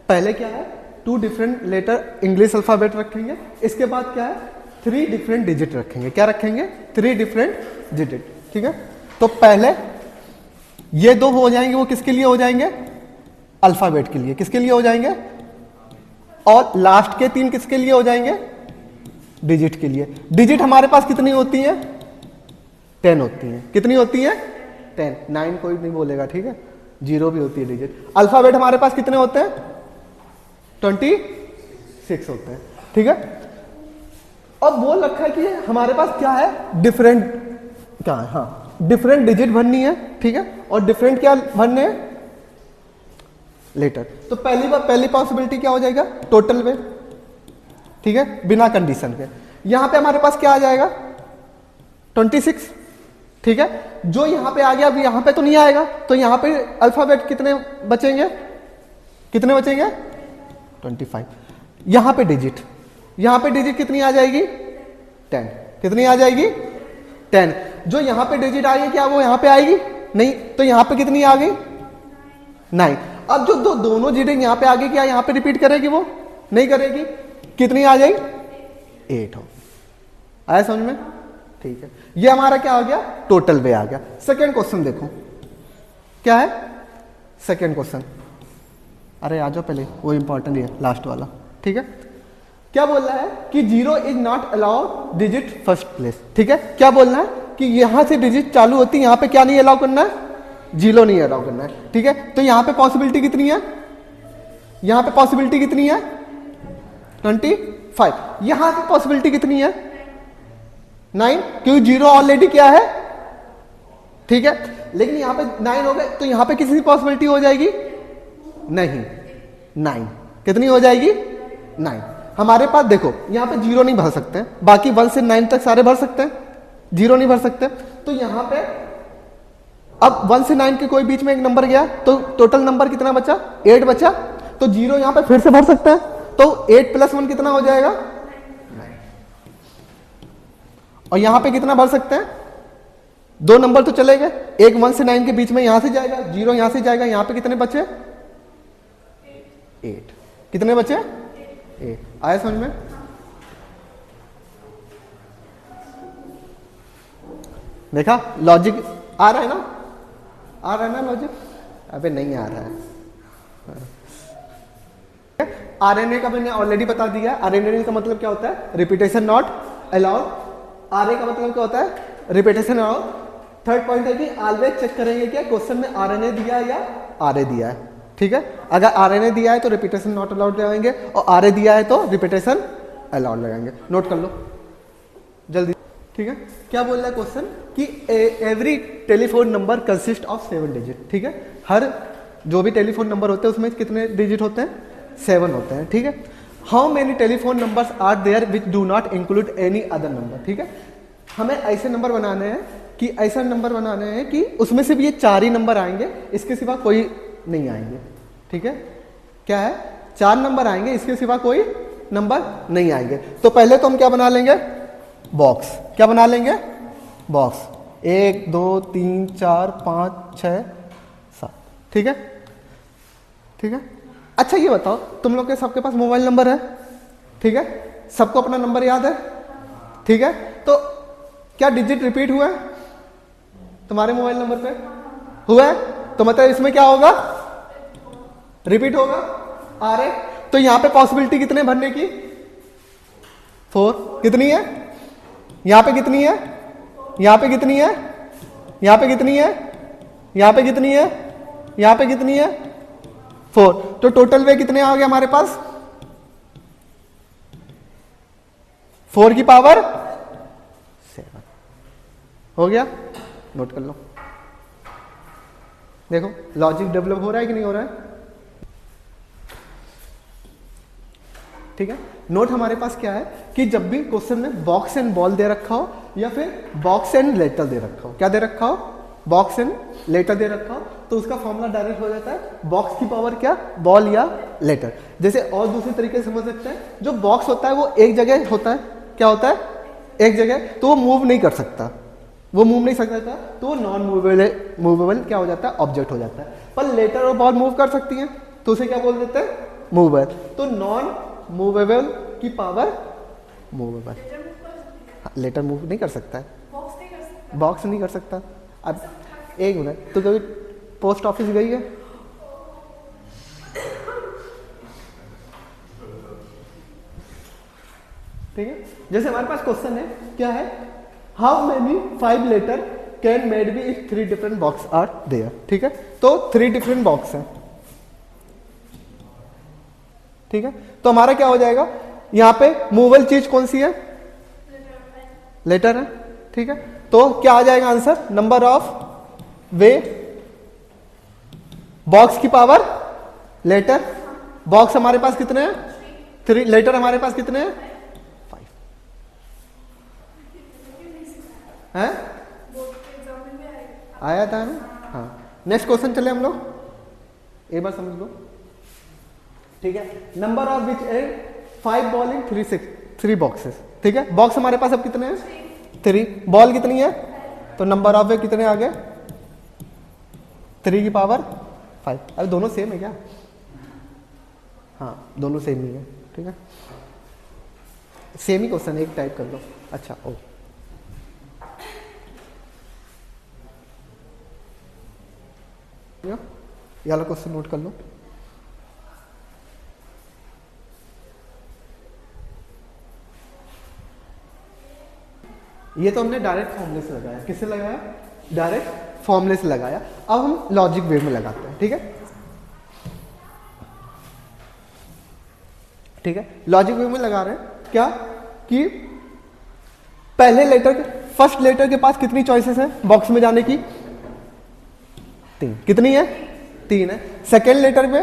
पहले क्या है? 2 डिफरेंट लेटर इंग्लिश अल्फाबेट रखेंगे, इसके बाद क्या है? 3 डिफरेंट डिजिट रखेंगे। क्या रखेंगे? 3 डिफरेंट डिजिट, ठीक है। तो पहले ये 2 हो जाएंगे, वो किसके लिए हो जाएंगे? अल्फाबेट के लिए। किसके लिए हो जाएंगे? और लास्ट के 3 किसके लिए हो जाएंगे? डिजिट के लिए। डिजिट हमारे पास कितनी होती है? 10 होती है। कितनी होती है? 10। 9 कोई नहीं बोलेगा, ठीक है। 0 भी होती है डिजिट। अल्फाबेट हमारे पास कितने होते हैं? 26 होते हैं, ठीक है। अब बोल रखा है कि हमारे पास क्या है? डिफरेंट क्या है? हाँ, डिफरेंट डिजिट भरनी है, ठीक है। और डिफरेंट क्या भरने हैं? लेटर। तो पहली पॉसिबिलिटी क्या हो जाएगा? टोटल वे, ठीक है, बिना कंडीशन के। यहां पे हमारे पास क्या आ जाएगा? 26, ठीक है। जो यहां पे आ गया, अब यहां पे तो नहीं आएगा, तो यहां पे अल्फाबेट कितने बचेंगे? कितने बचेंगे? 25। यहां पे डिजिट कितनी आ जाएगी? 10। कितनी आ जाएगी? 10। जो यहां पे डिजिट आ गई, क्या वो यहां पे आएगी? नहीं। तो यहां पे कितनी आ गई? 9। अब जो दोनों डिजिट यहां पे आ गई, क्या यहां पे रिपीट करेगी? वो नहीं करेगी। कितनी आ जाएगी? 8 हो। आया समझ में? ठीक है। ये हमारा क्या आ गया? टोटल वे आ गया। सेकेंड क्वेश्चन देखो, क्या है सेकेंड क्वेश्चन? अरे आ जाओ पहले, वो इंपॉर्टेंट है लास्ट वाला, ठीक है। क्या बोल रहा है कि 0 is not allowed digit first place, ठीक है। क्या बोलना है कि यहां से डिजिट चालू होती है, यहां पे क्या नहीं अलाउ करना है? 0 नहीं अलाउ करना है, ठीक है। तो यहां पे पॉसिबिलिटी कितनी है? यहां पे पॉसिबिलिटी कितनी है? 25। यहां पे पॉसिबिलिटी कितनी है? 9, क्योंकि 0 ऑलरेडी क्या है, ठीक है। लेकिन यहां पे 9 हो गए, तो यहां पे किसी पॉसिबिलिटी हो जाएगी? नहीं। 9 कितनी हो जाएगी? 9। हमारे पास देखो, यहां पे 0 नहीं भर सकते हैं, बाकी 1 से 9 तक सारे भर सकते हैं, 0 नहीं भर सकते। तो यहां पे अब 1 से 9 के कोई बीच में एक नंबर गया, तो टोटल नंबर कितना बचा? 8 बचा। तो 0 यहां पे फिर से भर सकते हैं, तो 8 + 1 कितना हो जाएगा? 9। और यहां पे कितना भर सकते हैं? 2 नंबर तो चले गए, एक 1 से 9 के बीच में यहां से जाएगा, 0 यहां से जाएगा, यहां पे कितने बचे? 8। कितने बचे? 8। आया समझ में? देखा लॉजिक आ रहा है ना? आ रहा है ना लॉजिक? अबे नहीं आ रहा है। आरएनए का मैंने ऑलरेडी बता दिया। आरएनए का मतलब क्या होता है? Repetition not allowed. आरए का मतलब क्या होता है? Repetition allowed. थर्ड पॉइंट है कि ऑलवेज चेक करेंगे क्या क्वेश्चन में आरएनए दिया है या आरए दिया है, ठीक है। अगर आरएनए दिया है तो रिपीटेशन नॉट अलाउड लगाएंगे, और आरए दिया है तो रिपीटेशन अलाउड लगाएंगे। नोट कर लो जल्दी, ठीक है। क्या बोल रहा है क्वेश्चन कि every telephone number consist of 7 digit, ठीक है। हर जो भी टेलीफोन नंबर होते हैं उसमें कितने डिजिट होते हैं? 7 होते हैं, ठीक है। How many telephone numbers are there which do not include any other number, ठीक है। हमें ऐसे नंबर बनाने हैं कि ऐसा नंबर बनाने हैं कि उसमें सिर्फ ये 4 ही नंबर आएंगे, इसके सिवा कोई नहीं आएंगे, ठीक है। क्या है? 4 नंबर आएंगे, इसके सिवा कोई नंबर नहीं आएंगे। तो पहले तो हम क्या बना लेंगे? बॉक्स। क्या बना लेंगे? बॉक्स। 1 2 3 4 5 6 7, ठीक है, ठीक है। अच्छा ये बताओ, तुम लोग के सबके पास मोबाइल नंबर है, ठीक है। सबको अपना नंबर याद है? ठीक है, तो क्या डिजिट रिपीट हुआ है तुम्हारे मोबाइल नंबर पे? हुआ है, तो मतलब इसमें क्या होगा? रिपीट होगा। आ रहे, तो यहां पे पॉसिबिलिटी कितने भरने की? 4। कितनी है? यहां पे कितनी है? यहां पे कितनी है? यहां पे कितनी है? यहां पे कितनी है? यहां पे कितनी है? 4। तो टोटल वे कितने आ गए हमारे पास? 4 की पावर 7 हो गया। नोट कर लो। देखो लॉजिक डेवलप हो रहा है कि नहीं हो रहा है? ठीक है, नोट हमारे पास क्या है कि जब भी क्वेश्चन में बॉक्स एंड बॉल दे रखा हो या फिर बॉक्स एंड लेटर दे रखा हो, क्या दे रखा हो? बॉक्स एंड लेटर दे रखा हो, तो उसका फॉर्मूला डायरेक्ट हो जाता है बॉक्स की पावर क्या? बॉल या लेटर। जैसे और दूसरी तरीके से समझ सकते हैं, जो बॉक्स होता है वो एक जगह होता है, क्या होता है? एक जगह, तो वो मूव नहीं कर सकता, वो मूव नहीं सकता, तो वो नॉन मूवेबल क्या हो जाता है? ऑब्जेक्ट हो जाता है। पर लेटर और बॉल मूव कर सकती हैं, तो उसे क्या बोल देते हैं? मूवेबल। तो नॉन मूवेबल की पावर मूवेबल। लेटर मूव नहीं कर सकता है, बॉक्स नहीं कर सकता। अब एक मिनट, तो कभी पोस्ट ऑफिस गई है? ठीक है, जैसे हमारे पास क्वेश्चन है, क्या है? How many 5 letter can made be if 3 different box are there. ठीक है, तो 3 डिफरेंट बॉक्स है। ठीक है, तो हमारा क्या हो जाएगा? यहां पे मूवेबल चीज कौन सी है? लेटर है। ठीक है, तो क्या आ जाएगा answer? Number of way box की पावर लेटर। बॉक्स हमारे पास कितने हैं? 3। लेटर हमारे पास कितने हैं? 5 है। आया था ना? हाँ, नेक्स्ट क्वेश्चन चले हम लोग, एक बार समझ लो। ठीक है, number of which and 5 ball in 3 boxes. ठीक है, बॉक्स हमारे पास अब कितने हैं? 3। बॉल कितनी है? तो नंबर ऑफ वे कितने आ गए? 3 की पावर 5। अरे दोनों सेम है क्या? हाँ, दोनों सेम ही है। ठीक है, सेम ही क्वेश्चन, एक टाइप कर लो। अच्छा, ओ ये वाला क्वेश्चन नोट कर लो। ये तो हमने डायरेक्ट फॉर्मूले से लगाया। किससे लगाया? डायरेक्ट फॉर्मूले से लगाया। अब हम लॉजिक वे में लगाते हैं। ठीक है, ठीक है, लॉजिक वे में लगा रहे हैं क्या कि पहले लेटर के, फर्स्ट लेटर के पास कितनी चॉइसेस है बॉक्स में जाने की? 3। कितनी है? 3 है। सेकेंड लेटर पे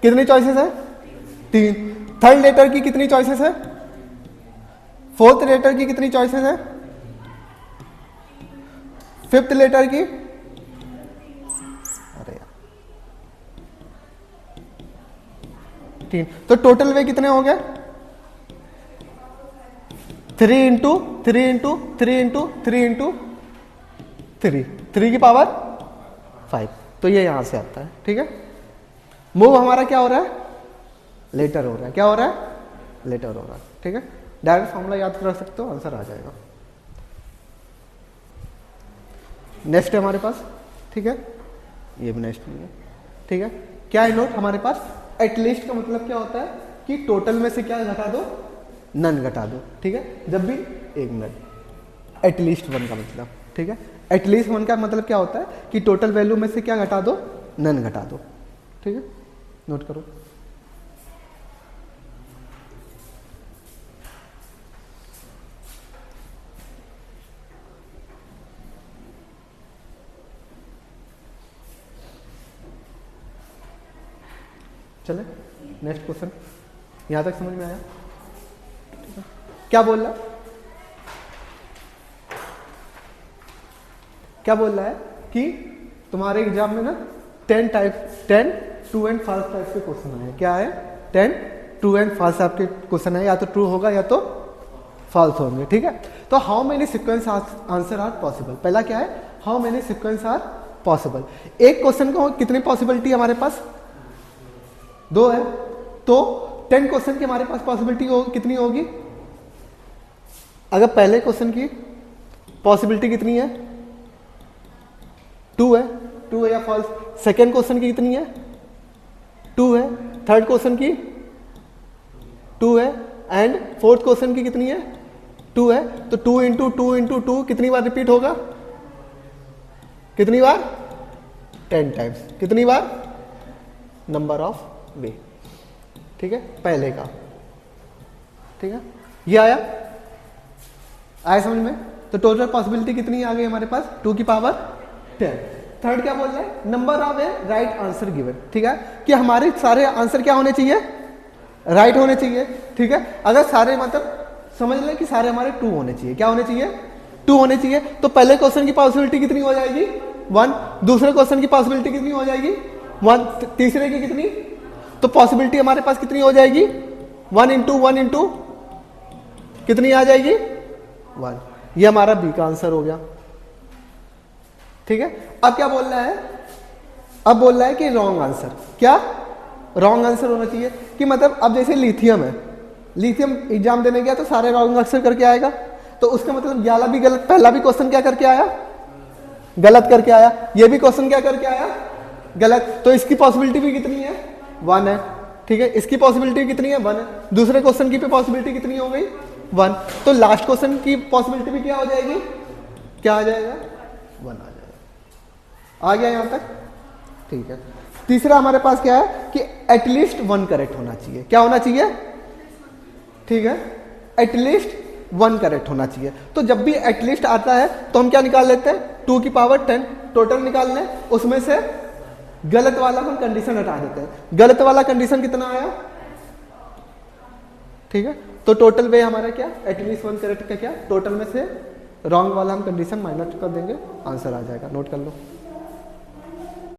कितनी चॉइसेस है? 3। थर्ड लेटर की कितनी चॉइसेस है? फोर्थ लेटर की कितनी चॉइसेस है? फिफ्थ लेटर की? अरे यार, 3। तो टोटल वे कितने हो गए? 3 इंटू 3 इंटू 3 इंटू 3 इंटू 3 की पावर 5। तो ये यहां से आता है। ठीक है, मूव हमारा क्या हो रहा है? लेटर हो रहा है। क्या हो रहा है? लेटर हो रहा है। ठीक है, डायरेक्ट फॉर्मूला याद कर सकते हो, आंसर आ जाएगा। नेक्स्ट है हमारे पास। ठीक है, ये भी नेक्स्ट नहीं है। ठीक है, क्या है नोट हमारे पास? एटलीस्ट का मतलब क्या होता है कि टोटल में से क्या घटा दो? नन घटा दो। ठीक है, जब भी एक मिनट, एटलीस्ट 1 का मतलब। ठीक है, एटलीस्ट 1 का मतलब क्या होता है कि टोटल वैल्यू में से क्या घटा दो? नन घटा दो। ठीक है, नोट करो। चले नेक्स्ट क्वेश्चन, यहां तक समझ में आया? ठीक है, क्या बोल रहा है? क्या बोल रहा है कि तुम्हारे एग्जाम में ना 10 ट्रू एंड फॉल्स टाइप के क्वेश्चन आए। क्या है? 10 ट्रू एंड फॉल्स टाइप के क्वेश्चन है, या तो ट्रू होगा या तो फॉल्स होंगे। ठीक है, तो how many sequence answer are possible? पहला क्या है? How many sequence are possible. एक क्वेश्चन को कितनी पॉसिबिलिटी हमारे पास? 2 है। तो 10 क्वेश्चन की हमारे पास पॉसिबिलिटी कितनी होगी? अगर पहले क्वेश्चन की पॉसिबिलिटी कितनी है? 2 है, 2 है या फॉल्स? सेकेंड क्वेश्चन की कितनी है? 2 है। थर्ड क्वेश्चन की 2 है, एंड फोर्थ क्वेश्चन की कितनी है? 2 है। तो 2 इंटू 2 इंटू 2 कितनी बार रिपीट होगा? कितनी बार? 10 टाइम्स। कितनी बार? नंबर ऑफ वे। ठीक है, पहले का। ठीक है, ये आया समझ में? तो टोटल पॉसिबिलिटी कितनी आ गई हमारे पास? 2 की पावर 10। थर्ड क्या बोल रहे हैं? Number of A right answer given. ठीक है, कि हमारे सारे आंसर क्या होने चाहिए? राइट होने चाहिए। ठीक है, अगर सारे मतलब समझ लें कि सारे हमारे 2 होने चाहिए। क्या होने चाहिए? 2 होने चाहिए। तो पहले क्वेश्चन की पॉसिबिलिटी कितनी हो जाएगी? 1। दूसरे क्वेश्चन की पॉसिबिलिटी कितनी हो जाएगी? 1। तीसरे की कितनी? तो पॉसिबिलिटी हमारे पास कितनी हो जाएगी? 1 इंटू 1 इंटू कितनी आ जाएगी? 1। ये हमारा बी का आंसर हो गया। ठीक है, अब क्या बोल रहा है? अब बोल रहा है कि रॉन्ग आंसर। क्या रॉन्ग आंसर होना चाहिए? कि मतलब अब जैसे लिथियम है, लिथियम एग्जाम देने गया तो सारे रॉन्ग आंसर करके आएगा, तो उसका मतलब याला भी गलत, पहला भी क्वेश्चन क्या करके आया? गलत करके आया। ये भी क्वेश्चन क्या करके आया? गलत। तो इसकी पॉसिबिलिटी भी कितनी है? 1 है। ठीक है, इसकी पॉसिबिलिटी कितनी है? 1 है। दूसरे क्वेश्चन की पॉसिबिलिटी कितनी हो गई? 1। तो लास्ट क्वेश्चन की पॉसिबिलिटी भी क्या हो जाएगी? क्या आ जाएगा? 1 आ जाएगा। आ गया यहां तक? ठीक है। तीसरा हमारे पास क्या है कि एटलीस्ट 1 करेक्ट होना चाहिए। क्या होना चाहिए? ठीक है, एटलीस्ट 1 करेक्ट होना चाहिए। तो जब भी एटलीस्ट आता है तो हम क्या निकाल लेते हैं? 2 की पावर 10 टोटल निकाल लें, उसमें से गलत वाला हम कंडीशन हटा देते हैं। गलत वाला कंडीशन कितना आया? ठीक है, तो टोटल वे हमारा क्या? एटलीस्ट 1 करेक्ट का क्या? टोटल में से रॉन्ग वाला हम कंडीशन माइनस कर देंगे, आंसर आ जाएगा। नोट कर लो।